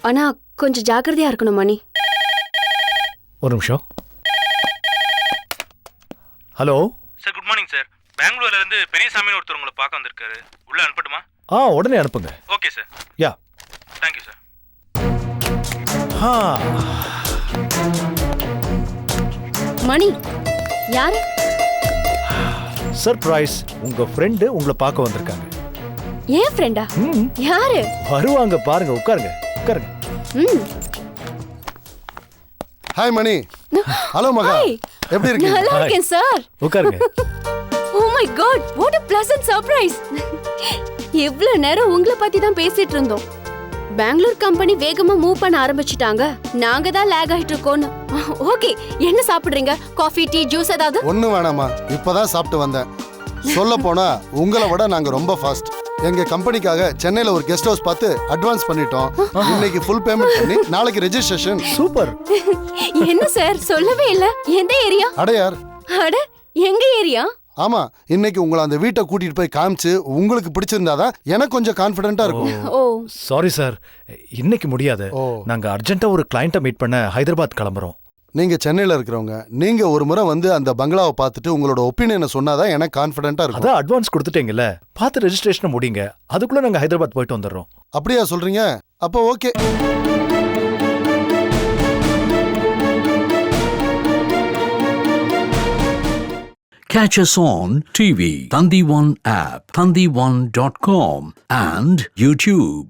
ஆனா கொஞ்சம் ஜாக்கிரதையா இருக்கணும் மணி. ஒரு நிமிஷம். Hello sir, good morning sir. பெங்களூர்ல இருந்து பெரியசாமின்னு ஒருத்தர் உங்களை பார்க்க வந்திருக்காரு. உள்ள அனுப்பட்டுமா? உடனே அனுப்புங்க. Okay sir. Yeah, thank you sir. Mani யாரு? சர்ப்ரைஸ், உங்க ஃப்ரெண்டு உங்களை பார்க்க வந்திருக்காங்க. ஏன் ஃப்ரெண்டா? யாரு? வருவாங்க பாருங்க, உட்காருங்க உட்காருங்க. ஹாய் மணி. ஹலோ மகா, எப்படி இருக்கீங்க? நல்லா இருக்கேன் சார். உட்காருங்க. Oh my god, what a pleasant surprise. இவ்வளவு நேரம் உங்களை பத்தி தான் பேசிட்டு இருந்தோம். பெங்களூர் கம்பெனி வேகமா மூவ் பண்ண ஆரம்பிச்சிட்டாங்க, நாங்க தான் லேக் ஆயிட்டு இருக்கோம். ஓகே, என்ன சாப்பிடுறீங்க? காஃபி, டீ, ஜூஸ் ஏதாவது? ஒன்றும் வேணாமா, இப்பதான் சாப்பிட்டு வந்தேன். சொல்ல போனா உங்களை விட நாங்க ரொம்ப ஃபாஸ்ட். எங்க கம்பெனிக்காக சென்னையில ஒரு கெஸ்ட் ஹவுஸ் பார்த்து அட்வான்ஸ் பண்ணிட்டோம். இன்னைக்கு ஃபுல் பேமெண்ட் பண்ணி நாளைக்கு ரெஜிஸ்ட்ரேஷன். சூப்பர். என்ன சார் சொல்லவே இல்ல? எந்த ஏரியா? அடையார். அட, எங்க ஏரியா? ஆமா, இன்னைக்கு உங்களை அந்த வீட்டை கூட்டிட்டு போய் காமிச்சு உங்களுக்கு பிடிச்சிருந்தாதான் எனக்கு கொஞ்சம் கான்ஃபிடென்ட்டா இருக்கும். ஓ சாரி சார், இன்னைக்கு முடியாது. நாங்க அர்ஜென்ட்டா ஒரு கிளையண்ட்டை மீட் பண்ண ஹைதராபாத் கிளம்புறோம். நீங்க சென்னையில இருக்கிறவங்க, நீங்க ஒரு முறை வந்து அந்த பங்களாவை பார்த்துட்டு உங்களோட ஒப்பீனியனை சொன்னாதான் எனக்கு கான்ஃபிடென்ட்டா இருக்கும். அதான் அட்வான்ஸ் கொடுத்துட்டீங்கல்ல, பார்த்து ரெஜிஸ்ட்ரேஷன் முடிங்க, அதுக்குள்ள நாங்க ஹைதராபாத் போயிட்டு வந்துடுறோம். அப்படியா சொல்றீங்க? அப்போ okay. Catch us on TV, Thandivan app, thandivan.com and YouTube.